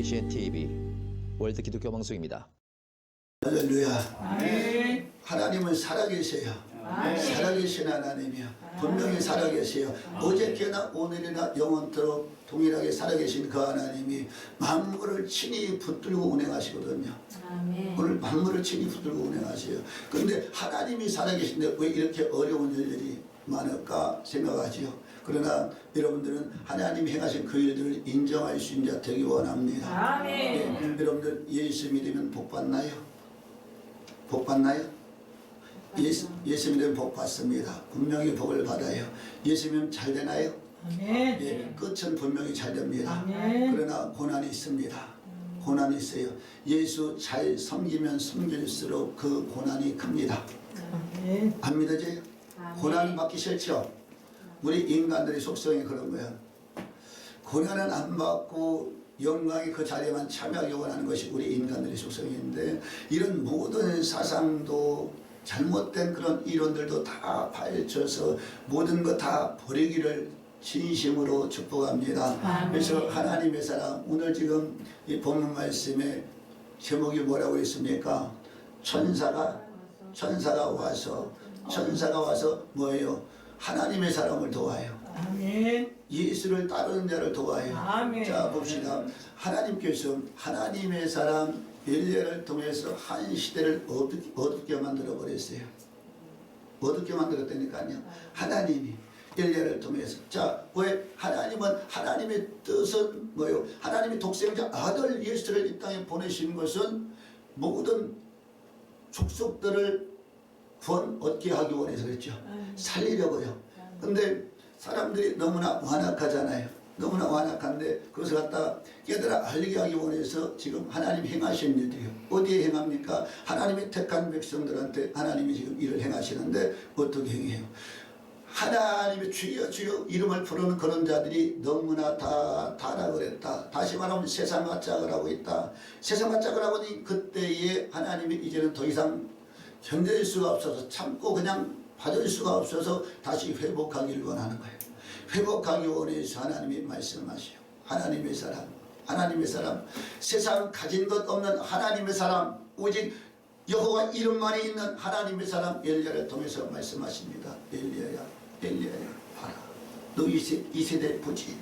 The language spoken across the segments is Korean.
KCN-TV 월드 기독교 방송입니다. 할렐루야. 아멘. 하나님은 살아계세요. 아멘. 살아계신 하나님이요. 분명히 살아계세요. 어저께나 오늘이나 영원토록 동일하게 살아계신 그 하나님이 만물을 친히 붙들고 운행하시거든요. 아멘. 오늘 만물을 친히 붙들고 운행하세요. 그런데 하나님이 살아계신데 왜 이렇게 어려운 일들이 많을까 생각하지요. 그러나 여러분들은 하나님이 행하신 그 일들을 인정할 수 있는 자 되기 원합니다. 아멘. 네, 여러분들 예수 믿으면 복 받나요? 복 받나요? 예수 믿으면 복 받습니다. 분명히 복을 받아요. 예수 믿으면 잘 되나요? 아멘. 예, 끝은 분명히 잘 됩니다. 아멘. 그러나 고난이 있습니다. 고난이 있어요. 예수 잘 섬기면 섬길수록 그 고난이 큽니다. 아멘. 안 믿어져요? 아멘. 고난 받기 싫죠? 우리 인간들의 속성이 그런 거야. 고난은 안 받고 영광이 그 자리에만 참여하기 원하는 것이 우리 인간들의 속성인데, 이런 모든 사상도 잘못된 그런 이론들도 다 파헤쳐서 모든 거 다 버리기를 진심으로 축복합니다. 아멘. 그래서 하나님의 사랑, 오늘 지금 이 본문 말씀에 제목이 뭐라고 했습니까? 천사가 와서 뭐예요? 하나님의 사람을 도와요. 아멘. 예수를 따르는 자를 도와요. 아멘. 자, 봅시다. 하나님께서 하나님의 사람 엘리야를 통해서 한 시대를 어둡게 만들어 버렸어요. 어둡게 만들었다니까요. 하나님이 엘리야를 통해서. 자, 왜 하나님은, 하나님의 뜻은 뭐예요? 하나님의 독생자 아들 예수를 이 땅에 보내신 것은 모든 족속들을 구원 얻게 하기 원해서 그랬죠. 살리려고요. 근데 사람들이 너무나 완악하잖아요. 너무나 완악한데 그것을 갖다 깨달아 알리게 하기 원해서 지금 하나님 행하신 일이에요. 어디에 행합니까? 하나님의 택한 백성들한테 하나님이 지금 일을 행하시는데 어떻게 행해요? 하나님의 주여 주여 이름을 부르는 그런 자들이 너무나 다 타락을 했다. 다시 말하면 세상과 짝을 하고 있다. 세상과 짝을 하고 있는 그때에 하나님이 이제는 더 이상 견딜 수가 없어서, 참고 그냥 봐줄 수가 없어서 다시 회복하기를 원하는 거예요. 회복하기 원해서 하나님이 말씀하시오. 하나님의 사람, 하나님의 사람, 세상 가진 것 없는 하나님의 사람, 오직 여호와 이름만이 있는 하나님의 사람 엘리야를 통해서 말씀하십니다. 엘리야야, 엘리야야, 봐라. 너 이 세대 보지.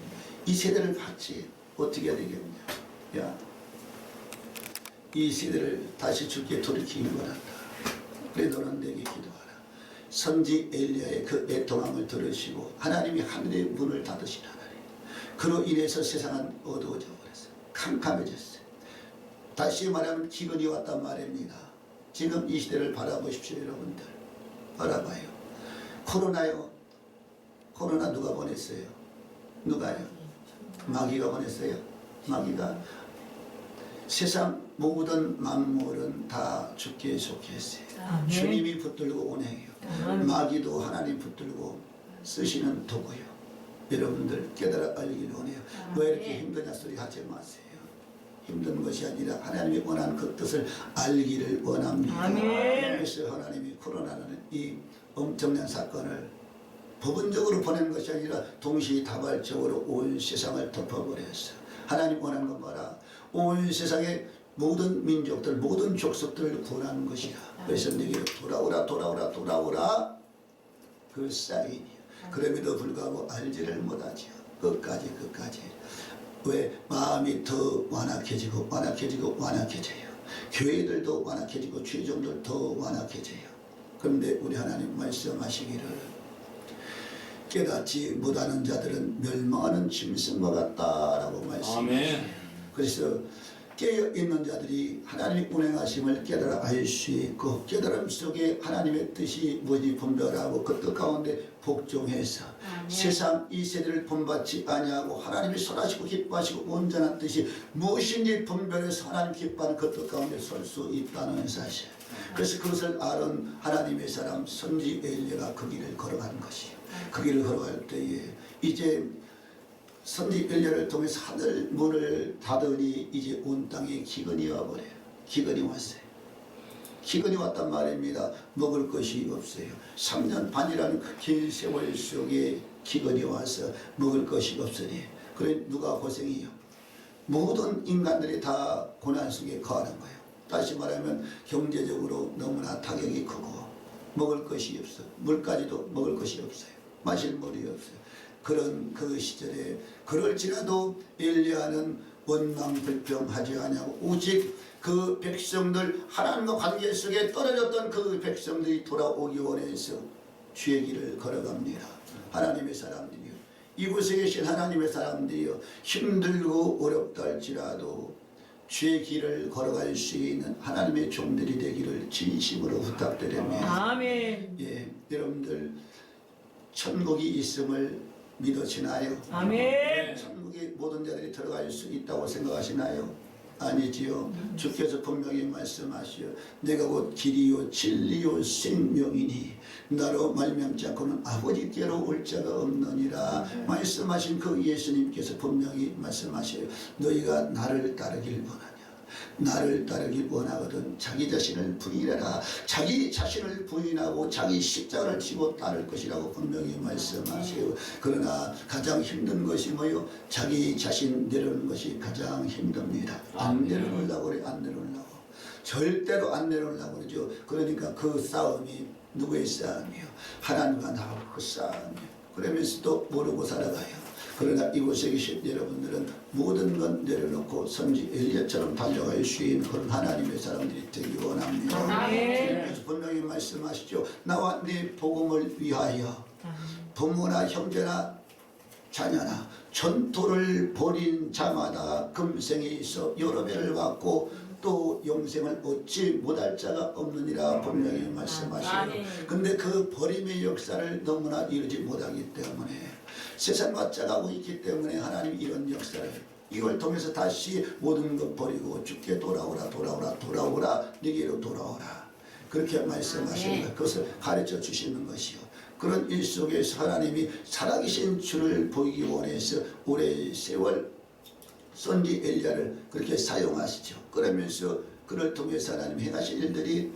이 세대를 봤지. 어떻게 해야 되겠냐. 야, 이 세대를 다시 주께 돌이키기 원한다. 그래, 너는 내게 기도하라. 선지 엘리야의 그 애통함을 들으시고 하나님이 하늘의 문을 닫으신 하나님, 그로 인해서 세상은 어두워져 버렸어요. 캄캄해졌어요. 다시 말하면 기근이 왔단 말입니다. 지금 이 시대를 바라보십시오. 여러분들 바라봐요. 코로나요. 코로나 누가 보냈어요? 누가요? 마귀가 보냈어요. 마귀가. 세상 모든 만물은 다 죽게 속했어요. 아멘. 주님이 붙들고 운행해요. 아멘. 마귀도 하나님 붙들고 쓰시는 도구요. 여러분들 깨달아 알기를 원해요. 왜 이렇게 힘드냐 소리 하지 마세요. 힘든 것이 아니라 하나님이 원하는 그 뜻을 알기를 원합니다. 아멘. 그래서 하나님이 코로나라는 이 엄청난 사건을 부분적으로 보낸 것이 아니라 동시다발적으로 온 세상을 덮어버렸어요. 하나님 원하는 건 뭐라? 온 세상의 모든 민족들, 모든 족속들을 구원하는 것이라. 그래서 내게 돌아오라, 돌아오라, 돌아오라. 그 사인이요. 그럼에도 불구하고 알지를 못하지요. 끝까지. 왜? 마음이 더 완악해지고 완악해져요. 교회들도 완악해지고 죄종들 더 완악해져요. 그런데 우리 하나님 말씀하시기를 깨닫지 못하는 자들은 멸망하는 짐승과 같다라고 말씀하시죠. 그래서 깨어있는 자들이 하나님의 운행하심을 깨달아 알 수 있고, 깨달음 속에 하나님의 뜻이 무엇이 분별하고 그 뜻 가운데 복종해서 세상 이 세대를 본받지 아니하고 하나님이 선하시고 기뻐하시고 온전한 뜻이 무엇인지 분별해서 하나님 기뻐하는 그 뜻 가운데 설 수 있다는 사실. 그래서 그것을 아는 하나님의 사람 선지 엘리야가 그 길을 걸어가는 것이에요. 그 길을 걸어갈 때에 이제 선지 엘리야를 통해서 하늘 문을 닫으니 이제 온 땅에 기근이 와버려요. 기근이 왔어요. 기근이 왔단 말입니다. 먹을 것이 없어요. 3년 반이라는 그 긴 세월 속에 기근이 와서 먹을 것이 없으니, 그래 누가 고생해요? 모든 인간들이 다 고난 속에 거하는 거예요. 다시 말하면 경제적으로 너무나 타격이 크고 먹을 것이 없어. 물까지도 먹을 것이 없어요. 마실 물이 없어요. 그런 그 시절에 그럴지라도 엘리야는 원망불평하지 아니하고 오직 그 백성들 하나님과 관계 속에 떨어졌던 그 백성들이 돌아오기 원해서 주의 길을 걸어갑니다. 하나님의 사람들이요, 이곳에 계신 하나님의 사람들이요, 힘들고 어렵다 할지라도 주의 길을 걸어갈 수 있는 하나님의 종들이 되기를 진심으로 부탁드립니다. 아멘. 예, 여러분들 천국이 있음을 믿으시나요? 아멘. 천국에 모든 자들이 들어갈 수 있다고 생각하시나요? 아니지요. 주께서 분명히 말씀하시오. 내가 곧 길이요 진리요 생명이니 나로 말미암지 않고는 아버지께로 올 자가 없느니라 말씀하신 그 예수님께서 분명히 말씀하셔요. 너희가 나를 따르길 원하냐? 나를 따르길 원하거든 자기 자신을 부인해라. 자기 자신을 부인하고 자기 십자가를 지고 따를 것이라고 분명히 말씀하세요. 그러나 가장 힘든 것이 뭐요? 자기 자신 내려놓는 것이 가장 힘듭니다. 안 내려놓으려고 그래. 안 내려놓으려고. 절대로 안 내려놓으려고 그러죠. 그러니까 그 싸움이 누구의 싸움이요? 하나님과 나하고 그 싸움이요. 그러면서도 모르고 살아가요. 그러나 이곳에 계신 여러분들은 모든 것 내려놓고 선지 엘리야처럼 달려갈 수 있는 그런 하나님의 사람들이 되기 원합니다. 그래서 분명히 말씀하시죠. 나와 네 복음을 위하여 부모나 형제나 자녀나 전토를 벌인 자마다 금생에 있어 여러 배를 받고 또 영생을 얻지 못할 자가 없느니라 분명히 말씀하시요. 근데 그 버림의 역사를 너무나 이루지 못하기 때문에 세상과 짜가고 있기 때문에 하나님 이런 역사를 이걸 통해서 다시 모든 것 버리고 주께 돌아오라 돌아오라 돌아오라 네게로 돌아오라 그렇게 말씀하시는 것, 그것을 가르쳐 주시는 것이요. 그런 일 속에서 하나님이 살아계신 주를 보이기 원해서 오래 세월 선지 엘리야를 그렇게 사용하시죠. 그러면서 그를 통해서 하나님 행하신 일들이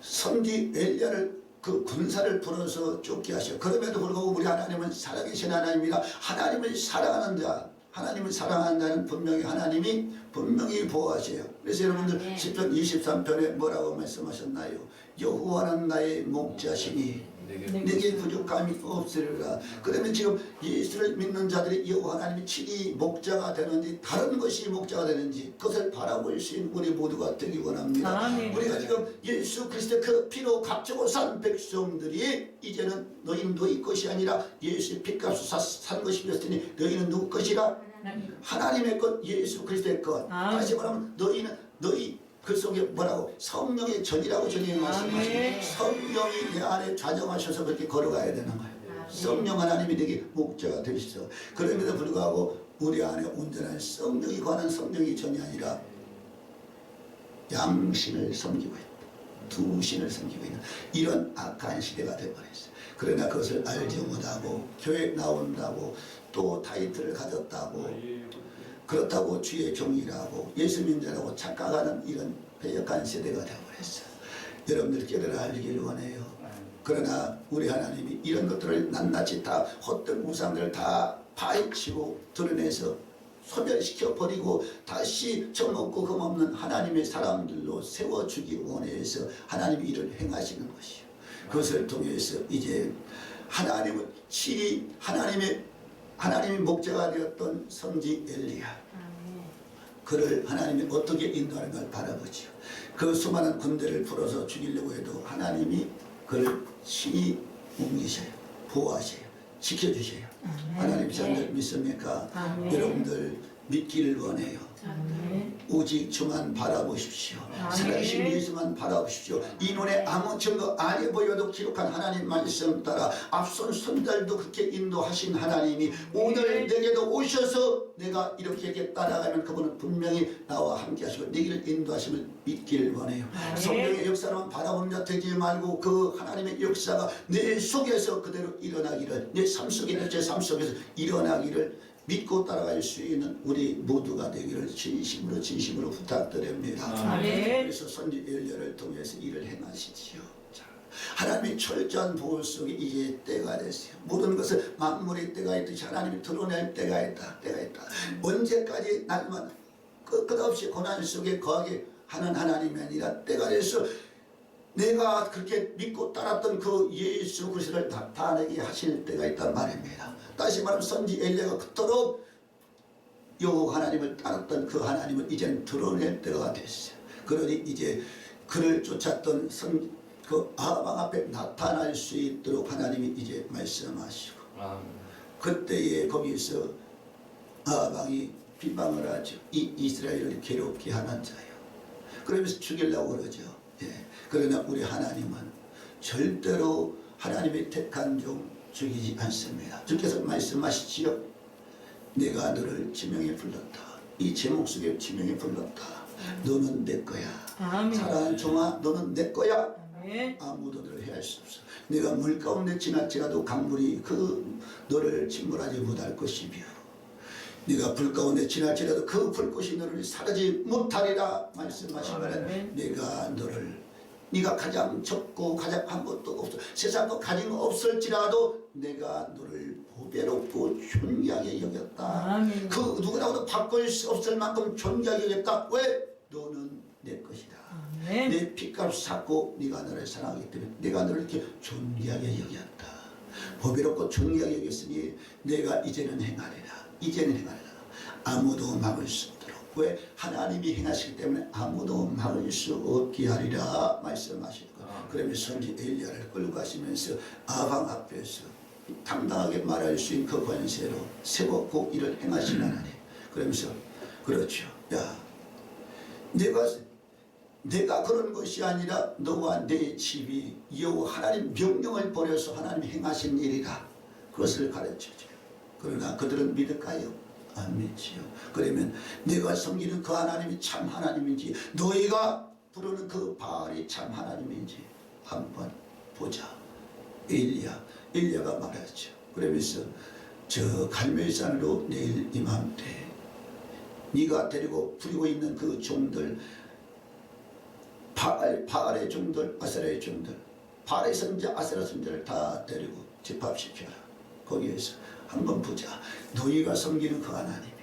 선지 엘리야를 그 군사를 풀어서 쫓게 하셔. 그럼에도 불구하고 우리 하나님은 살아계신 하나님이라 하나님을 사랑하는 자, 하나님을 사랑하는 자는 분명히 하나님이 분명히 보호하셔요. 그래서 여러분들 시편 23편에 뭐라고 말씀하셨나요? 여호와는 나의 목자시니 내게 부족함이 없으리라. 그러면 지금 예수를 믿는 자들이 여호와 하나님이 친히 목자가 되는지 다른 것이 목자가 되는지 그것을 바라볼 수 있는 우리 모두가 되기 원합니다. 아멘. 우리가 지금 예수 그리스도의 그 피로 값주고 산 백성들이 이제는 너희는 너희 것이 아니라 예수의 피값으로 산 것이 되었으니 너희는 누구 것이라? 하나님의 것, 예수 그리스도의 것. 아멘. 다시 말하면 너희는 너희 그 속에 뭐라고? 성령의 전이라고 전에 말씀하시는 성령이 내 안에 좌정하셔서 그렇게 걸어가야 되는 거예요. 성령 하나님이 되게 목자가 되시죠. 그럼에도 불구하고 우리 안에 온전한 성령이 관한 성령이 전이 아니라 양신을 섬기고 있다. 두 신을 섬기고 있는 이런 악한 시대가 되어버렸어요. 그러나 그것을 알지 못하고 교회 나온다고 또 타이틀을 가졌다고 그렇다고 주의 종이라고 예수 믿는다고 착각하는 이런 배역한 세대가 되어버렸어요. 여러분들 깨달아 알기를 원해요. 그러나 우리 하나님이 이런 것들을 낱낱이 다 헛된 우상들을 다 파헤치고 드러내서 소멸시켜 버리고 다시 정없고 금없는 하나님의 사람들로 세워주기 원해서 하나님이 이를 행하시는 것이요. 그것을 통해서 이제 하나님은 친히 하나님의 목자가 되었던 선지 엘리야, 그를 하나님이 어떻게 인도하는 걸 바라보지요. 그 수많은 군대를 풀어서 죽이려고 해도 하나님이 그를 친히 옮기셔요. 보호하셔요. 지켜주셔요. 하나님 자녀들 믿습니까? 여러분들 믿기를 원해요. 오직 주만 바라보십시오. 살아계신 예수만 바라보십시오. 이 눈에 아무 증거 아니 보여도 기록한 하나님 말씀 따라 앞선 선달도 그렇게 인도하신 하나님이 오늘 내게도 오셔서 내가 이렇게 따라가면 그분은 분명히 나와 함께 하시고 내 길을 인도하심을 믿기를 원해요. 성령의 역사로만 바라보는 자 되지 말고 그 하나님의 역사가 내 속에서 그대로 일어나기를, 내 삶 속에 제 삶 속에서 일어나기를 믿고 따라갈 수 있는 우리 모두가 되기를 진심으로 부탁드립니다. 아멘. 그래서 선지 엘리야를 통해서 일을 행하시지요. 자, 하나님의 철저한 보호 속에 이제 때가 됐어요. 모든 것을 만물의 때가 있듯이 하나님이 드러낼 때가 있다. 언제까지 날마다 끝없이 고난 속에 거하게 하는 하나님이 아니라 때가 돼서 내가 그렇게 믿고 따랐던 그 예수 그리스도를 나타내게 하실 때가 있단 말입니다. 다시 말하면 선지 엘리야가 그토록 여호와 하나님을 따랐던 그 하나님을 이제는 드러낼 때가 됐어요. 그러니 이제 그를 쫓았던 그 아방 앞에 나타날 수 있도록 하나님이 이제 말씀하시고, 그때에 거기서 아방이 비방을 하죠. 이 이스라엘을 괴롭게 하는 자요. 그러면서 죽이려고 그러죠. 그러나 우리 하나님은 절대로 하나님의 택한 종 죽이지 않습니다. 주께서 말씀하시지요. 내가 너를 지명해 불렀다. 이 제목 속에 지명해 불렀다. 너는 내 거야. 아멘. 사랑하는 종아, 너는 내 거야. 아멘. 아무도 너를 해할 수 없어. 내가 물 가운데 지날지라도 강물이 그 너를 침몰하지 못할 것이며, 네가 불 가운데 지날지라도 그 불꽃이 너를 사르지 못하리라 말씀하시면, 내가 너를, 네가 가장 적고 가장 아무것도 없어, 세상과 가진 거 없을지라도 내가 너를 보배롭고 존귀하게 여겼다. 아멘. 그 누구라고도 바꿀 수 없을 만큼 존귀하게 여겼다. 왜? 너는 내 것이다. 아멘. 내 피값 샀고 네가 나를 사랑하기 때문에 내가 너를 이렇게 존귀하게 여겼다. 보배롭고 존귀하게 여겼으니 내가 이제는 행하리라. 아무도 막을 수 없도록. 왜? 하나님이 행하시기 때문에 아무도 막을 수 없게 하리라 말씀하시는 것. 그러면 선지 엘리야를 끌고 가시면서 아방 앞에서 당당하게 말할 수 있는 그 권세로 세웠고 이를 행하시는 하나님. 그러면서 그렇죠. 야, 내가 그런 것이 아니라 너와 내 집이 여호와 하나님 명령을 버려서 하나님 행하신 일이라. 그것을 가르쳐줘요. 그러나 그들은 믿을까요? 안 믿지요. 그러면 내가 섬기는 그 하나님이 참 하나님인지, 너희가 부르는 그 바알이 참 하나님인지 한번 보자. 엘리야가 말하죠. 그러면서 저 갈멜산으로 내일 이맘때 네가 데리고 부리고 있는 그 종들, 바알의 종들, 아세라의 종들, 바알의 선자, 아세라 선자를 다 데리고 집합시켜라. 거기에서 한번 보자. 너희가 섬기는 그 하나님이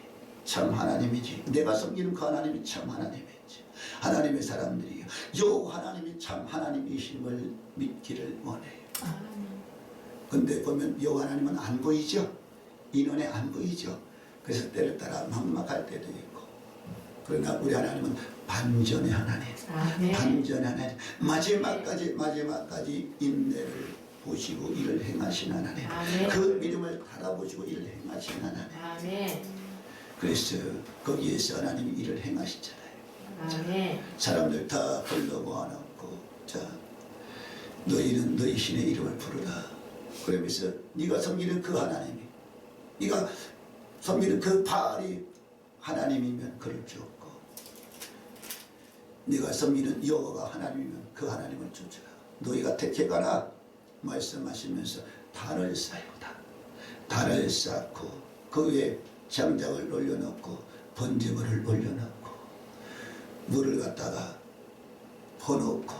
참 하나님이지, 내가 섬기는 그 하나님이 참 하나님이지. 하나님의 사람들이 여호와 하나님이 참 하나님이심을 믿기를 원해요. 근데 보면 여호와 하나님은 안 보이죠. 인원에 안 보이죠. 그래서 때를 따라 막막할 때도 있고. 그러나 우리 하나님은 반전의 하나님. 아멘. 반전의 하나님. 마지막까지 인내를 보시고 일을 행하신 하나님. 아멘. 그 믿음을 바라보시고 일을 행하신 하나님. 아멘. 그래서 거기에서 하나님이 일을 행하시잖아요. 아멘. 사람들 다 불러 모아놓고, 자, 너희는 너희 신의 이름을 부르라. 그러면서 네가 섬기는 그 하나님이, 네가 섬기는 그 바알이 하나님이면 그를 쫓고, 네가 섬기는 여호와가 하나님이면 그 하나님을 쫓으라. 너희가 택해가라 말씀하시면서 달을 쌓고다. 달을 쌓고 그 위에 장작을 올려놓고 번제물을 올려놓고 물을 갖다가 퍼놓고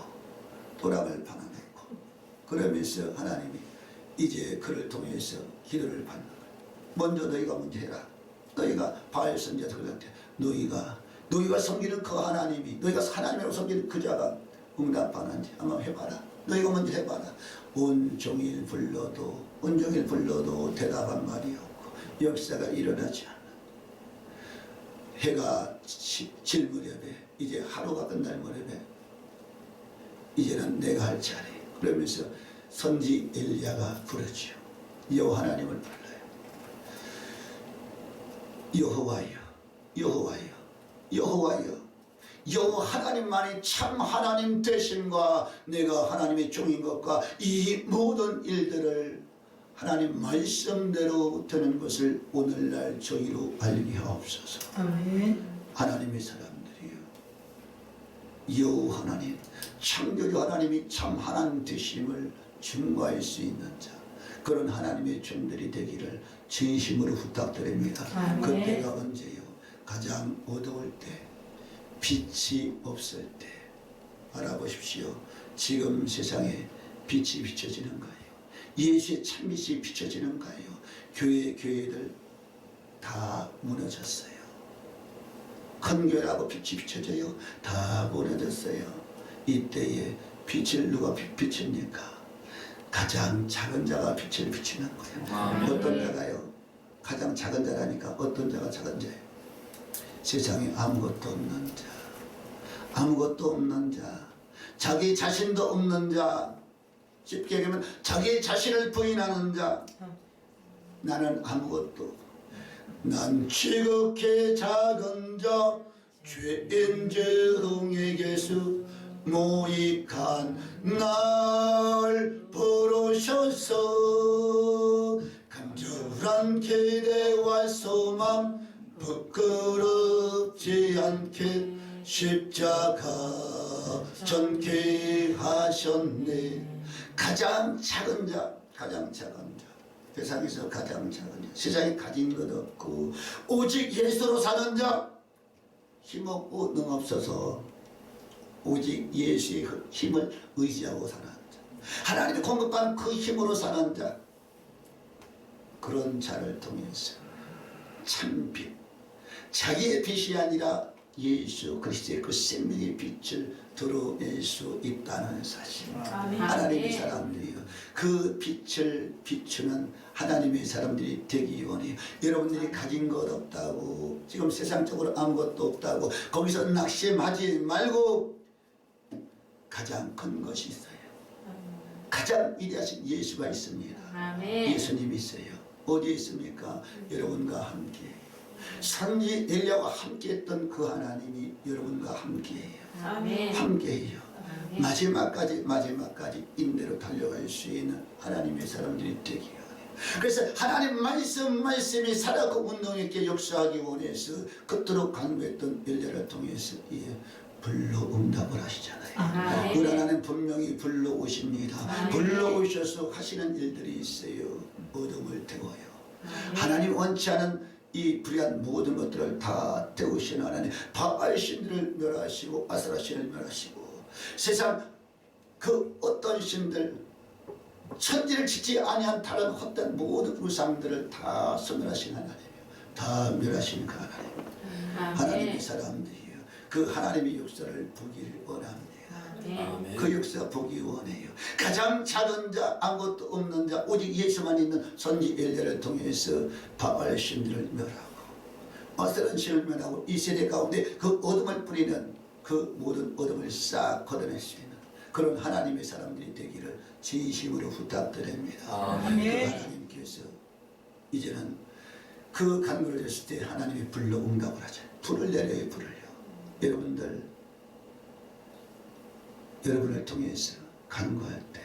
도랑을 박아놓고, 그러면서 하나님이 이제 그를 통해서 기도를 받는 거예요. 먼저 너희가 먼저 해라. 너희가 바알 선지자들한테 너희가 섬기는 그 하나님이, 너희가 하나님으로 섬기는 그 자가 응답하는지 한번 해봐라. 너희가 먼저 해봐라. 온종일 불러도 대답한 말이 없고 역사가 일어나지 않아. 해가 질 무렵에, 이제 하루가 끝날 무렵에 이제는 내가 할 차례. 그러면서 선지 엘리야가 부르죠. 여호와 하나님을 불러요. 여호와여, 여호와 하나님만이 참 하나님 되심과 내가 하나님의 종인 것과 이 모든 일들을 하나님 말씀대로 되는 것을 오늘날 저희로 알게 하옵소서. 아멘. 하나님의 사람들이요, 여호와 하나님, 창조주 하나님이 참 하나님 되심을 증거할 수 있는 자, 그런 하나님의 종들이 되기를 진심으로 부탁드립니다. 아멘. 그때가 언제요? 가장 어두울 때, 빛이 없을 때. 알아보십시오. 지금 세상에 빛이 비춰지는 거예요. 예수의 참빛이 비춰지는 거예요. 교회들 다 무너졌어요. 큰 교회라고 빛이 비춰져요. 다 무너졌어요. 이때에 빛을 누가 비춥니까? 가장 작은 자가 빛을 비추는 거예요. 어떤 자가요? 가장 작은 자라니까. 어떤 자가 작은 자예요? 세상에 아무것도 없는 자, 아무것도 없는 자, 자기 자신도 없는 자, 쉽게 얘기하면 자기 자신을 부인하는 자. 나는 아무것도, 난 지극히 작은 자, 죄인 죄응에게서 모익한 날 부르셔서 간절한 기대와 소망 부끄럽지 않게 십자가 전케하셨네. 가장 작은 자, 가장 작은 자, 세상에서 가장 작은 자, 세상에 가진 것 없고 오직 예수로 사는 자, 힘없고 능없어서 오직 예수의 그 힘을 의지하고 사는 자, 하나님의 공급한 그 힘으로 사는 자, 그런 자를 통해서 참빛, 자기의 빛이 아니라 예수 그리스도의 그 생명의 빛을 드러낼 수 있다는 사실. 하나님의 사람들이요, 그 빛을 비추는 하나님의 사람들이 되기 원해요. 여러분들이 가진 것 없다고, 지금 세상적으로 아무것도 없다고 거기서 낙심하지 말고 가장 큰 것이 있어요. 가장 위대하신 예수가 있습니다. 예수님이 있어요. 어디에 있습니까? 여러분과 함께. 선지 엘리야와 함께했던 그 하나님이 여러분과 함께해요. 함께해요. 마지막까지 인내로 달려갈 수 있는 하나님의 사람들이 되기 원해요. 그래서 하나님 말씀이 살아가고 운동 있게 역사하기 원해서 그토록 간구했던 엘리야를 통해서 불러 응답을 하시잖아요. 우리 하나님 분명히 불러오십니다. 불러오셔서 하시는 일들이 있어요. 어둠을 태워요. 하나님 원치 않은 이 불의한 모든 것들을 다 태우시는 하나님, 바알 신들을 멸하시고 아스라 신을 멸하시고 세상 그 어떤 신들, 천지를 짓지 아니한 다른 헛된 모든 우상들을 다 소멸하신 하나님이요, 다 멸하신 그 하나님, 하나님의 사람들이요, 그 하나님의 역사를 보기를 원합니다. 그 역사 보기 원해요. 가장 작은 자, 아무것도 없는 자, 오직 예수만 있는 선지 엘리야를 통해서 바알 신들을 멸하고 아스란 신을 멸하고 이 세대 가운데 그 어둠을 뿌리는 그 모든 어둠을 싹 걷어낼 수 있는 그런 하나님의 사람들이 되기를 진심으로 부탁드립니다. 그 하나님께서 이제는 그 간구를 했을 때 하나님이 불러 응답을 하죠. 불을 내려요. 불을요. 여러분을 통해서 간구할 때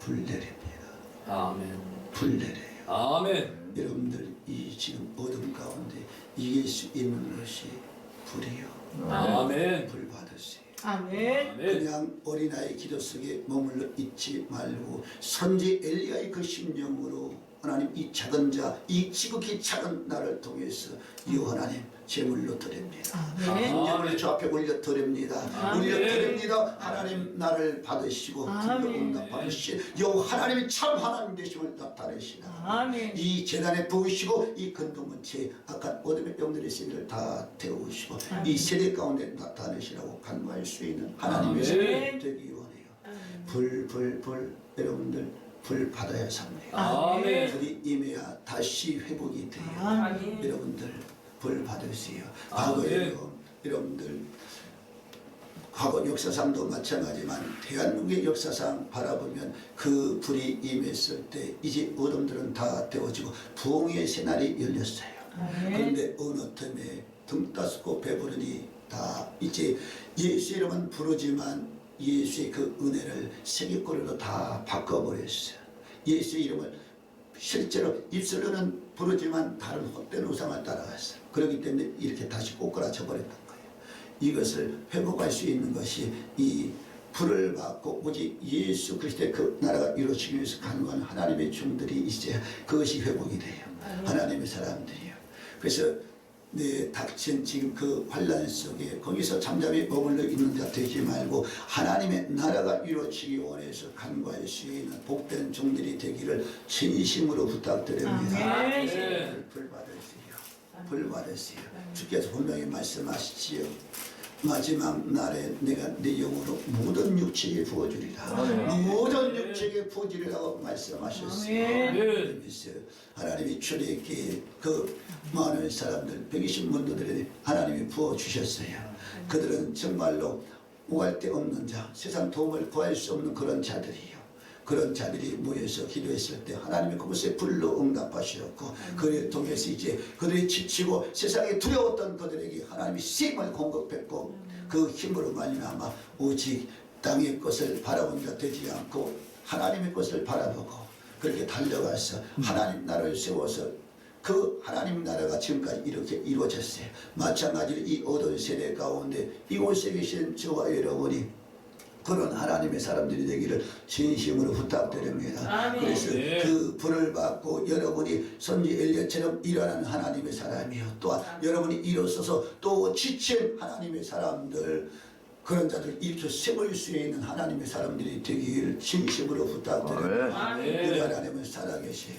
불 내립니다. 아멘. 불 내려요. 아멘. 여러분들 이 지금 어둠 가운데 이길 수 있는 것이 불이요. 아멘. 불 받으세요. 아멘. 그냥 어린아이 기도 속에 머물러 있지 말고 선지 엘리야의 그 심령으로 하나님 이 작은 자, 이 지극히 작은 나를 통해서 이 하나님 제물로 드립니다. 인정을 저 앞에 올려드립니다. 올려드립니다. 하나님 나를 받으시고 불러 응답하시고 여 하나님이 참 하나님 되심을 나타내시다. 이 재단에 부으시고 이 근동문체 악한 어둠의 영들의 세계를 다 태우시고 이 세대 가운데 나타내시라고 간구할 수 있는 하나님의 세계 되기 원해요. 불 여러분들 불 받아야 삽니다. 불이 임해야 다시 회복이 돼요. 여러분들 불 받으세요. 과거에요. 여러분들 과거 역사상도 마찬가지지만 대한민국의 역사상 바라보면 그 불이 임했을 때 이제 어둠들은 다 데워지고 부흥의 새날이 열렸어요. 그런데 어느 틈에 등 따스고 배부르니 다 이제 예수 이름은 부르지만 예수의 그 은혜를 세계권으로 다 바꿔버렸어요. 예수 이름을 실제로 입술로는 부르지만 다른 헛된 우상을 따라갔어요. 그렇기 때문에 이렇게 다시 꼬꾸라져 버렸던 거예요. 이것을 회복할 수 있는 것이 이 불을 받고 오직 예수 그리스도의 그 나라가 이루어지기 위해서 간구하는 하나님의 종들이 있어야 그것이 회복이 돼요. 하나님의 사람들이요. 그래서 내 닥친 지금 그 환란 속에 거기서 잠잠히 머물러 있는 자 되지 말고 하나님의 나라가 이루어지기 원해서 간구할 수 있는 복된 종들이 되기를 진심으로 부탁드립니다. 아멘. 불 받으세요. 불 받으세요. 주께서 분명히 말씀하시지요. 마지막 날에 내가 네 영으로 모든 육체에 부어주리라. 모든 육체에 부어주리라고 말씀하셨어요. 아멘. 하나님이 출애굽기 그 많은 사람들 120문도들에 하나님이 부어주셨어요. 그들은 정말로 오갈 데 없는 자, 세상 도움을 구할 수 없는 그런 자들이에요. 그런 자들이 모여서 기도했을 때 하나님이 그곳에 불로 응답하셨고 그를 통해서 이제 그들이 지치고 세상에 두려웠던 그들에게 하나님이 힘을 공급했고 그 힘으로 말미암아 오직 땅의 것을 바라본 자 되지 않고 하나님의 것을 바라보고 그렇게 달려가서 하나님 나라를 세워서 그 하나님 나라가 지금까지 이렇게 이루어졌어요. 마찬가지로 이 어두운 세대 가운데 이곳에 계신 저와 여러분이 그런 하나님의 사람들이 되기를 진심으로 부탁드립니다. 그래서 그 불을 받고 여러분이 선지 엘리야처럼 일어나는 하나님의 사람이요. 또한 여러분이 일어서서 또 지친 하나님의 사람들 그런 자들 일으켜 세울 수 있는 하나님의 사람들이 되기를 진심으로 부탁드립니다. 우리 하나님은 살아계세요.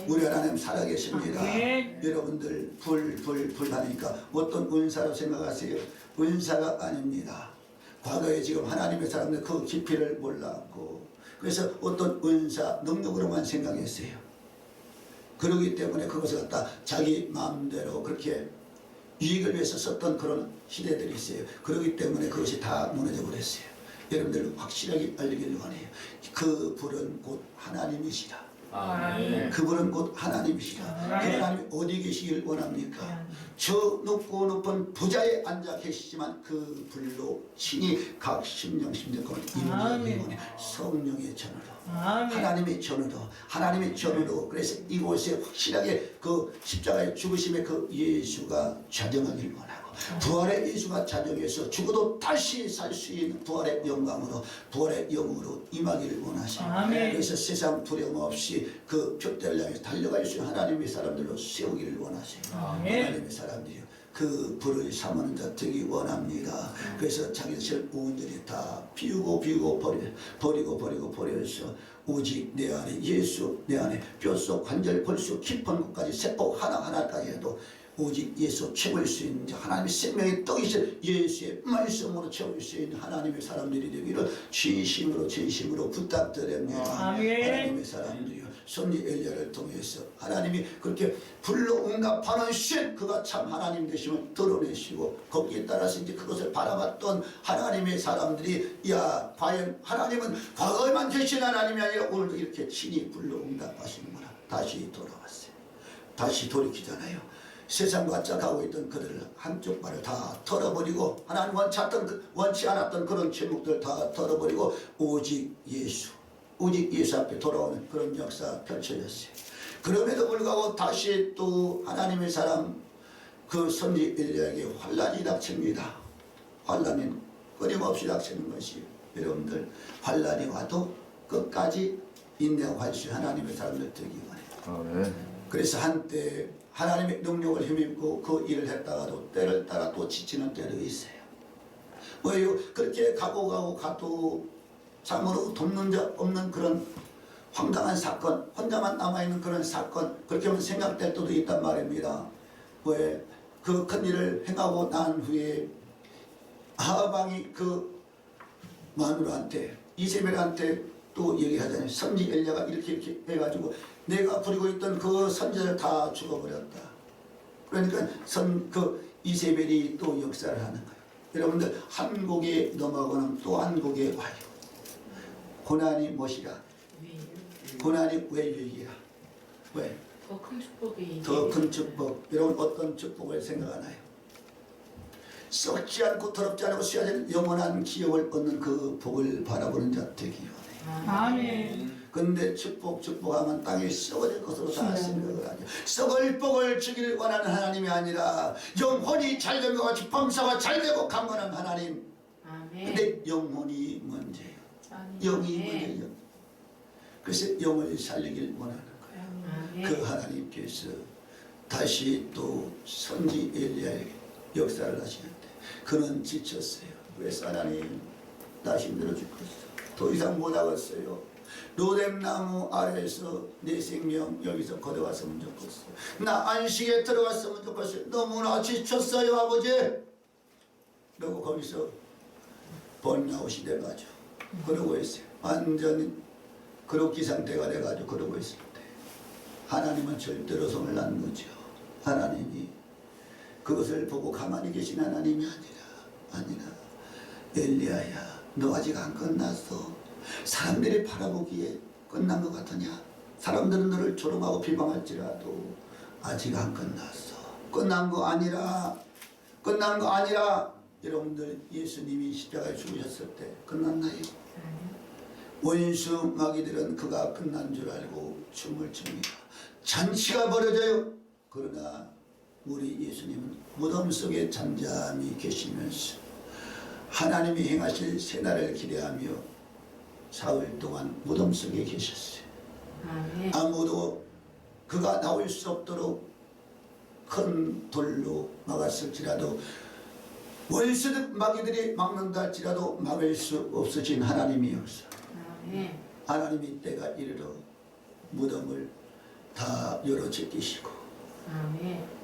우리 하나님 살아계십니다. 여러분들 불 하니까 어떤 은사로 생각하세요? 은사가 아닙니다. 과거에 지금 하나님의 사람들 그 깊이를 몰랐고 그래서 어떤 은사, 능력으로만 생각했어요. 그러기 때문에 그것을 갖다 자기 마음대로 그렇게 이익을 위해서 썼던 그런 시대들이 있어요. 그러기 때문에 그것이 다 무너져 버렸어요. 여러분들 확실하게 알기를 원해요. 그 불은 곧 하나님이시라. 아멘. 그분은 곧 하나님이시라. 그 하나님이 어디 계시길 원합니까? 저 높고 높은 부자에 앉아 계시지만 그 불로 친히 각 심령 가운데 임재하기 원해. 성령의 전으로 하나님의 전으로 하나님의 전으로 그래서 이곳에 확실하게 그 십자가의 죽으심의 그 예수가 좌정하길 원하고 부활의 예수가 좌정해서 죽어도 다시 살 수 있는 부활의 영광으로 부활의 영으로 임하기를 원하시고 그래서 세상 두려움 없이 그 표대를 향해서 달려갈 수 있는 하나님의 사람들로 세우기를 원하시고 하나님의 사람들이요 그 불을 삼는 자 되기 원합니다. 그래서 자기 자신을 온전히 다 비우고 버려서 오직 내 안에 예수 내 안에 뼛속 관절 골수 깊은 곳까지 세포 하나하나까지 해도 오직 예수 채울 수 있는 하나님의 생명의 떡이신 예수의 말씀으로 채울 수 있는 하나님의 사람들이 되기를 진심으로 부탁드립니다. 하나님의 사람들이요 선지 엘리야를 통해서 하나님이 그렇게 불로 응답하는 신 그가 참 하나님 되심을 드러내시고 거기에 따라서 이제 그것을 바라봤던 하나님의 사람들이 야 과연 하나님은 과거에만 계신 하나님이 아니라 오늘도 이렇게 친히 불로 응답하시는구나. 다시 돌아왔어요. 다시 돌이키잖아요. 세상과 짝하고 있던 그들을 한쪽 발을 다 털어버리고 하나님 원치 않았던 그런 제목들 다 털어버리고 오직 예수 앞에 돌아오는 그런 역사 펼쳐졌어요. 그럼에도 불구하고 다시 또 하나님의 사람 그 선지 엘리야에게 환란이 닥칩니다. 환란이 끊임없이 닥치는 것이 여러분들 환란이 와도 끝까지 인내하고 할 수 있는 하나님의 사람들 되기 원해요. 그래서 한때 하나님의 능력을 힘입고 그 일을 했다가도 때를 따라 또 지치는 때도 있어요. 왜요? 그렇게 가도 참으로 돕는 자 없는 그런 황당한 사건, 혼자만 남아있는 그런 사건 그렇게 하면 생각될 때도 있단 말입니다. 왜? 그 큰 일을 행하고 난 후에 아방이 그 마누라한테 이세벨한테 또 얘기하잖아요. 선지 엘리야가 이렇게 해가지고 내가 부리고 있던 그 선지자를 다 죽어버렸다. 그러니까 그 이세벨이 또 역사를 하는 거예요. 여러분들 한국에 넘어가면 또 한국에 와요. 고난이 무엇이라? 고난이 왜 유익이라? 왜? 더 큰 축복이 더 큰 축복. 여러분 어떤 축복을 생각하나요? 썩지 않고 더럽지 않고 쇠하지 영원한 기업을 얻는 그 복을 바라보는 자 되기 원해요. 아멘. 근데 축복하면 땅이 썩어질 것으로 다 생각을 하죠. 썩을 복을 주기를 원하는 하나님이 아니라 영혼이 잘된 것 같이 범사가 잘되고 강건한 하나님. 근데 영혼이 문제예요. 영이 문제예요. 그래서 영을 살리길 원하는 거예요. 그 하나님께서 다시 또 선지 엘리야에게 역사를 하시는데 그는 지쳤어요. 그래서 하나님 나 힘들어 죽겠어. 더 이상 못 하겠어요. 로뎀나무 아래에서 내 생명 여기서 걷어갔으면 좋겠어. 나 안식에 들어갔으면 좋겠어요. 너무나 지쳤어요 아버지. 그리고 거기서 번아웃이 돼가지고 그러고 있어요. 완전히 그렇기 상태가 돼가지고 그러고 있을 때 하나님은 절대로 손을 안 놓죠. 하나님이 그것을 보고 가만히 계신 하나님이 아니라 엘리야야 너 아직 안 끝났어. 사람들이 바라보기에 끝난 것 같으냐? 사람들은 너를 조롱하고 비방할지라도 아직 안 끝났어. 끝난 거 아니라 여러분들 예수님이 십자가에 죽으셨을 때 끝났나요? 원수 마귀들은 그가 끝난 줄 알고 춤을 춥니다. 잔치가 벌어져요. 그러나 우리 예수님은 무덤 속에 잠잠히 계시면서 하나님이 행하실 새날을 기대하며 사흘 동안 무덤 속에 계셨어요. 아무도 그가 나올 수 없도록 큰 돌로 막았을지라도 원수들 마귀들이 막는다 할지라도 막을 수 없으신 하나님이었어. 하나님이 때가 이르러 무덤을 다 열어 제끼시고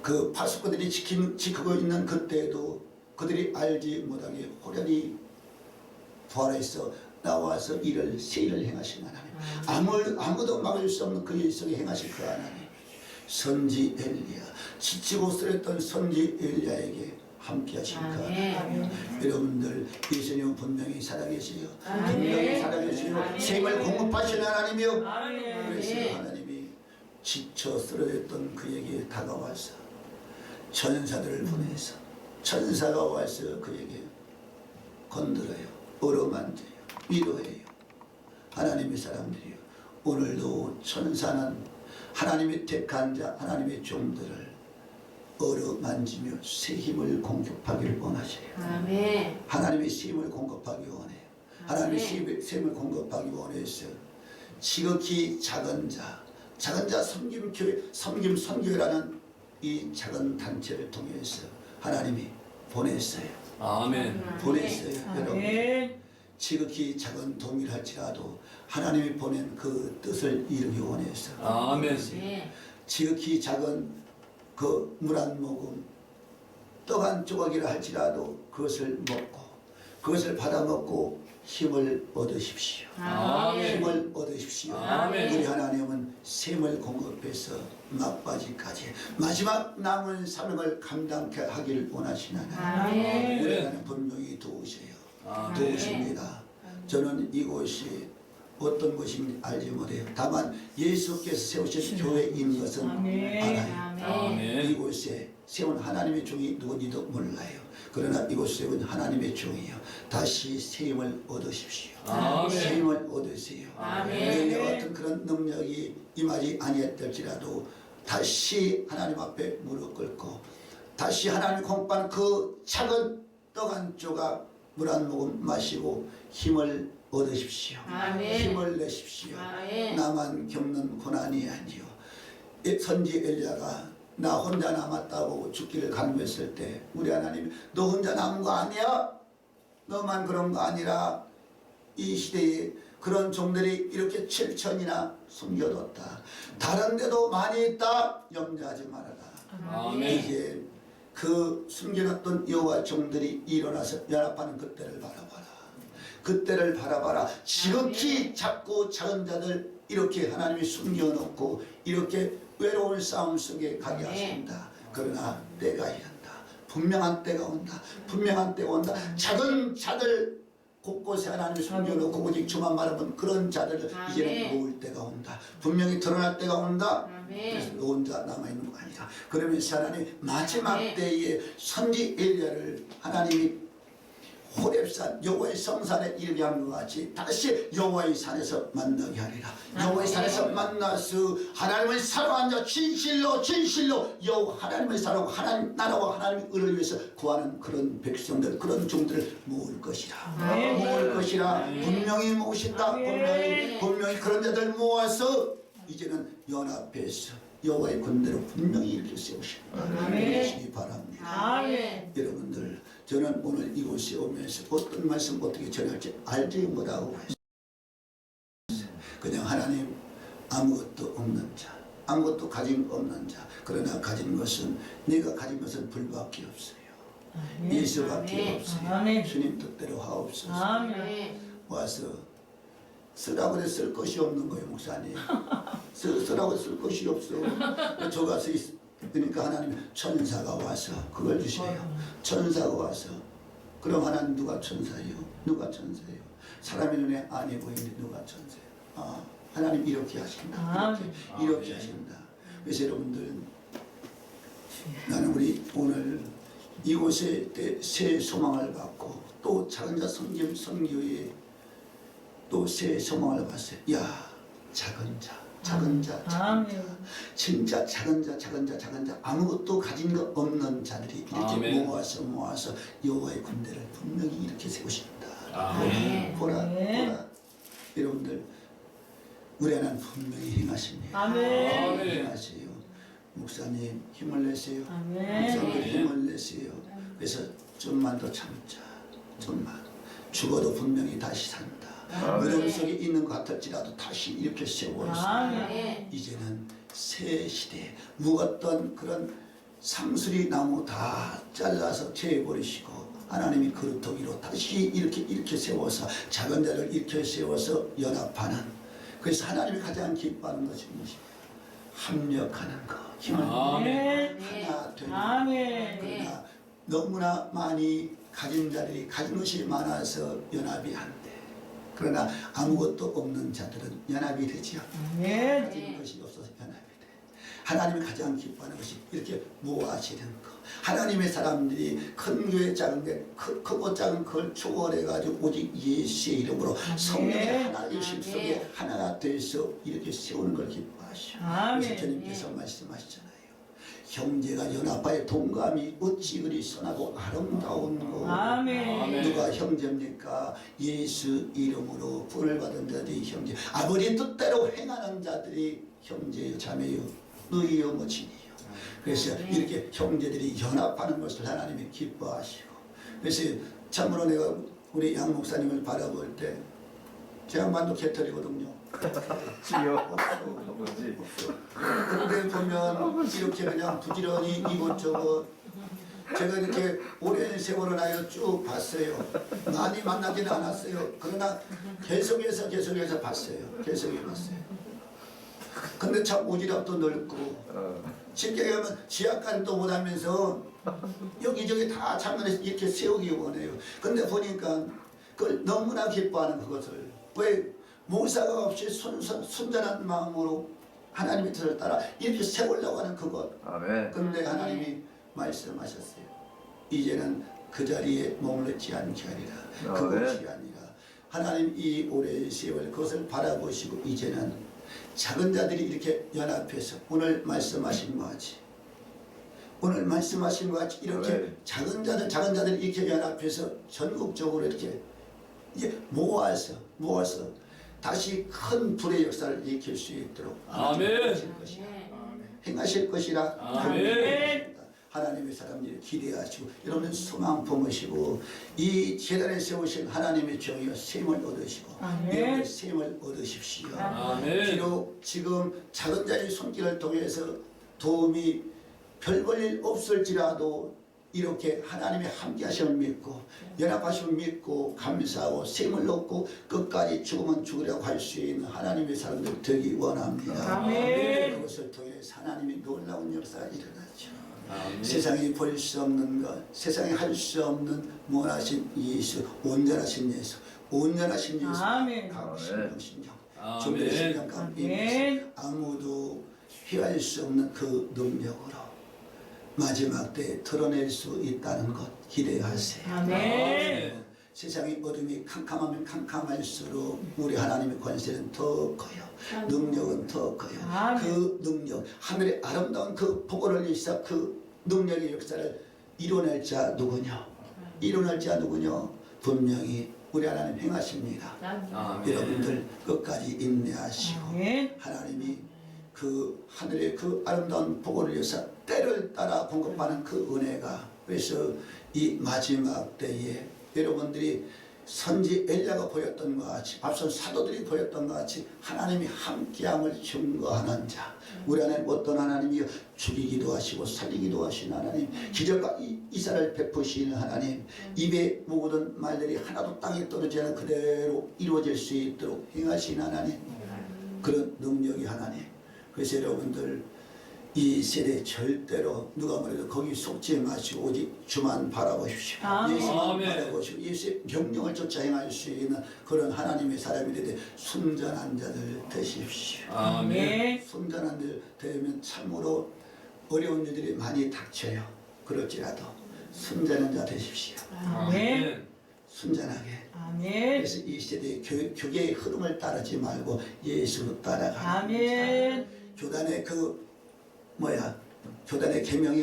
그 파수꾼들이 지키고 있는 그때에도 그들이 알지 못하게 호련히 부활해서 나와서 새 일을 행하신 하나님. 아무도 막을 수 없는 그 일 속에 행하신 그 하나님. 선지 엘리야, 지치고 쓰랬던 선지 엘리야에게 함께 하신 그 하나님. 여러분들 예수님은 분명히 살아계시요. 분명히 살아계시요. 생을 공급하시는 하나님이요. 그래서 하나님이 지쳐 쓰러졌던 그에게 다가와서 천사들을 보내서 천사가 와서 그에게 건드려요. 어루만져요. 위로해요. 하나님의 사람들이요. 오늘도 천사는 하나님의 택한 자, 하나님의 종들을 어루만지며 새 힘을 공급하기를 원하세요. 하나님의 새 힘을 공급하기 원해요. 하나님의 새 힘을 공급하기 원해서 지극히 작은 자 섬김 선교회라는 이 작은 단체를 통해서 하나님이 보냈어요. 아멘. 보냈어요. 여러분 지극히 작은 동일할지라도 하나님이 보낸 그 뜻을 이루기 원해서 아멘. 지극히 작은 그 물 한 모금 떡 한 조각이라 할지라도 그것을 먹고 그것을 받아 먹고 힘을 얻으십시오. 아멘. 힘을 얻으십시오. 아멘. 우리 하나님은 샘을 공급해서 막바지까지 마지막 남은 사명을 감당케 하기를 원하시는 하나님. 우리 하나님 분명히 도우셔요. 도우십니다. 저는 이곳이 어떤 곳인지 알지 못해요. 다만 예수께서 세우신 교회인 것은 알아요. 아멘. 이곳에 세운 하나님의 종이 누군지도 몰라요. 그러나 이곳에 세운 하나님의 종이요. 다시 새 힘을 얻으십시오. 새 힘을 얻으세요. 엘리야 같은 그런 능력이 임하지 아니했을지라도 다시 하나님 앞에 무릎 꿇고 다시 하나님 공급한 그 작은 떡 한 조각 물 한 모금 마시고 힘을 얻으십시오. 힘을 내십시오. 나만 겪는 고난이 아니요. 선지 엘리야가 나 혼자 남았다고 죽기를 간구했을 때 우리 하나님이 너 혼자 남은 거 아니야? 너만 그런 거 아니라 이 시대에 그런 종들이 이렇게 7천이나 숨겨뒀다. 다른 데도 많이 있다. 염려하지 말아라. 아멘. 이제 그 숨겨놨던 여호와 종들이 일어나서 연합하는 그때를 바라봐라. 그때를 바라봐라. 지극히 작고 작은 자들 이렇게 하나님이 숨겨놓고 이렇게 외로운 싸움 속에 가게 하신다. 그러나 때가 이른다. 분명한 때가 온다. 분명한 때가 온다. 작은 자들 곳곳에 하나님이 숨겨놓고 오직 주만 바라본 그런 자들을 이제는 모을 때가 온다. 분명히 드러날 때가 온다. 그래서 너 혼자 남아있는 거 아니다. 그러면서 하나님 마지막 때에 선지 엘리야를 하나님이 호렙산 여호와의 성산에 이르게 한 것 같이 다시 여호와의 산에서 만나게 하리라. 여호와의 산에서 만나서 하나님을 사랑하는 자 진실로 여호와 하나님을 사랑하고 하나님 나라와 하나님의 의를 위해서 구하는 그런 백성들 그런 종들을 모을 것이라. 모을 것이라. 분명히 모으신다. 분명히 그런 자들 모아서 이제는 연합해서 여호와의 군대로 분명히 일으켰어요. 오늘 이곳에 오면서 어떤 말씀 어떻게 전할지 알지 못하고 있어요. 그냥 하나님 아무것도 없는 자, 아무것도 가진 거 없는 자, 그러나 가진 것은 내가 가진 것은 불밖에 없어요. 예수밖에 없어요. 아멘. 주님 뜻대로 하옵소서. 아멘. 와서 쓰라고 해서 쓸 것이 없는 거예요, 목사님. 쓰라고 쓸 것이 없어. 저 가서 그러니까 하나님 천사가 와서 그걸 주세요. 천사가 와서. 그럼 하나님 누가 천사예요? 누가 천사예요? 사람의 눈에 아니 보이는데 누가 천사예요? 아, 하나님 이렇게 하신다. 이렇게 하신다. 그래서 여러분들, 나는 우리 오늘 이곳에 새 소망을 받고 또 작은 자 선교에 또 새 소망을 봤어요. 야, 작은 자, 작은 자, 작은 자, 진짜 작은 자, 아무것도 가진 거 없는 자들이 이렇게 아멘. 모아서 여호와의 군대를 분명히 이렇게 세우신다. 아멘. 보라. 여러분들, 우리 하나님 분명히 행하십니다. 아멘. 행하세요. 목사님 힘을 내세요. 아멘. 목사님 힘을 내세요. 그래서 좀만 더 참자. 좀만. 죽어도 분명히 다시 산다. 무덤 속에 있는 것 같을지라도 다시 이렇게 세워서 아멘. 이제는 새 시대에 묵었던 그런 상수리 나무 다 잘라서 재버리시고 하나님이 그루터기로 다시 이렇게 세워서 작은 자를 이렇게 세워서 연합하는, 그래서 하나님이 가장 기뻐하는 것이 무엇이냐? 합력하는 것, 힘을 아멘. 하나 되는. 아멘. 그러나 너무나 많이 가진 자들이 가진 것이 많아서 연합이 안 돼. 그러나 아무것도 없는 자들은 연합이 되지 않고 가진 것이 없어서 연합이 돼. 하나님이 가장 기뻐하는 것이 이렇게 모아지는 것. 하나님의 사람들이 큰 교회 작은 교회 크고 작은 그걸 초월해가지고 오직 예수의 이름으로 성령의 하나이심 속에 하나가 돼서 이렇게 세우는 걸 기뻐하시오. 그래서 주님께서 말씀하시잖아요. 형제가 연합하여 동감이 어찌 그리 선하고 아름다운 거. 아멘. 누가 형제입니까? 예수 이름으로 부를 받은 자들이 형제. 아버지 뜻대로 행하는 자들이 형제요 자매요 너희요 모친이요. 그래서 이렇게 형제들이 연합하는 것을 하나님이 기뻐하시고, 그래서 참으로 내가 우리 양 목사님을 바라볼 때 제 양반도 개털이거든요. 근데 보면 이렇게 그냥 부지런히 이곳저곳, 제가 이렇게 오랜 세월을 하여 쭉 봤어요. 많이 만나지는 않았어요. 그러나 계속해서 봤어요. 계속해서 봤어요. 근데 참 오지랖도 넓고 쉽게 가면 지하간도 못하면서 여기저기 다 장난해서 이렇게 세우기 원해요. 근데 보니까 그걸 너무나 기뻐하는 그것을, 왜 모사가 없이 순전한 마음으로 하나님의 뜻을 따라 이렇게 세우려고 하는 그것. 근데 하나님이 말씀하셨어요. 이제는 그 자리에 머물렀지 않게 하리라. 그것이 아니라 하나님 이 오랜 세월 그것을 바라보시고 이제는 작은 자들이 이렇게 연합해서 오늘 말씀하신 것 같이, 오늘 말씀하신 것 같이 이렇게 작은 자들 이렇게 연합해서 전국적으로 이렇게 모아서 다시 큰 불의 역사를 일으킬 수 있도록 아멘. 행하실 것이라. 아멘. 하나님의 사람들이 기대하시고 여러분은 소망 품으시고 이 재단에 세우신 하나님의 정의와 셈을 얻으시고 여러분의 셈을 얻으십시오. 아멘. 비록 지금 작은 자의 손길을 통해서 도움이 별 볼 일 없을지라도 이렇게 하나님의 함께 하심을 믿고 연합하심을 믿고 감사하고 셈을 얻고 끝까지 죽으면 죽으려고 할 수 있는 하나님의 사람들 되기 원합니다. 아멘. 그것을 통해 하나님이 놀라운 역사가 일어나죠. 아멘. 세상이 볼 수 없는 것, 세상에 할 수 없는 무한하신 예수, 온전하신 예수, 온전하신 예수, 가부신령 신령, 준비 신령 감비 아무도 피할 수 없는 그 능력으로 마지막 때에 드러낼 수 있다는 것 기대하세요. 아멘. 세상의 어둠이 캄캄하면 캄캄할수록 우리 하나님의 권세는 더 커요. 능력은 더 커요. 그 능력, 하늘의 아름다운 그 복을 일사 그 능력의 역사를 이뤄낼 자 누구냐? 이뤄낼 자 누구냐? 분명히 우리 하나님 행하십니다. 아멘. 여러분들 끝까지 인내하시고 하나님이 그 하늘의 그 아름다운 복을 위해서 때를 때를 따라 공급하는 그 은혜가, 그래서 이 마지막 때에 여러분들이 선지 엘리야가 보였던 것 같이, 앞선 사도들이 보였던 것 같이 하나님이 함께함을 증거하는 자, 우리 안에 어떤 하나님이요, 죽이기도 하시고 살리기도 하시는 하나님, 기적과 이사를 베푸시는 하나님, 입에 묵은 말들이 하나도 땅에 떨어지지 않아 그대로 이루어질 수 있도록 행하시는 하나님, 그런 능력이 하나님. 그래서 여러분들 이 세대 절대로 누가 뭐래도 거기 속지 마시고 오직 주만 바라보십시오. 아멘. 예수만 아멘. 바라보시고 예수의 명령을 쫓아 행할 수 있는 그런 하나님의 사람이 되되 순전한 자들 되십시오. 아멘. 순전한 들 되면 참으로 어려운 일들이 많이 닥쳐요. 그럴지라도 순전한 자 되십시오. 아멘. 순전하게. 아멘. 그래서 이 시대의 교계의 흐름을 따르지 말고 예수 따라가는 아멘. 교단의 교단의 계명이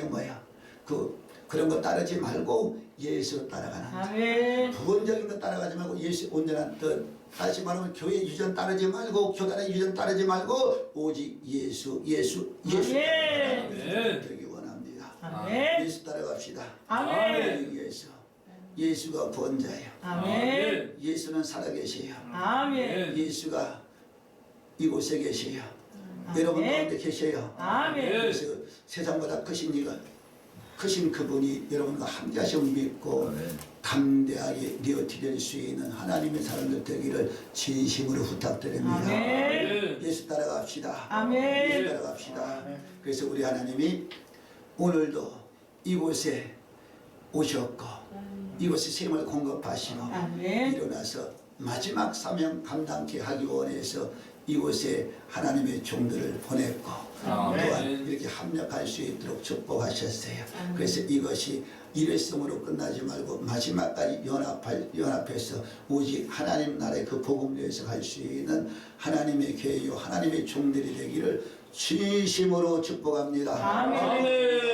그런 거 따르지 말고 예수 따라가는 자. 아멘. 부분적인 거 따라가지 말고 예수 온전한 뜻. 다시 말하면 교회 유전 따르지 말고 교단의 유전 따르지 말고 오직 예수 아멘. 되기 원합니다. 아멘. 예수 따라갑시다. 아멘. 예수가 구원자예요. 아멘. 예수는 살아계세요. 아멘. 예수가 이곳에 계세요. 아멘. 여러분 가운데 계세요. 아멘. 그래서 세상보다 크신 그분이 여러분과 함께하심을 믿고 담대하게 되어질 수 있는 하나님의 사람들 되기를 진심으로 부탁드립니다. 아멘. 예수 따라갑시다. 아멘. 예수 따라갑시다. 그래서 우리 하나님이 오늘도 이곳에 오셨고 이곳에 셈을 공급하시고 아멘. 일어나서 마지막 사명 감당케 하기 원해서 이곳에 하나님의 종들을 보냈고 또한 이렇게 합력할 수 있도록 축복하셨어요. 그래서 이것이 일회성으로 끝나지 말고 마지막까지 연합해서 오직 하나님 나라의 그 복음 위에서 갈 수 있는 하나님의 교회요 하나님의 종들이 되기를 진심으로 축복합니다. 아멘.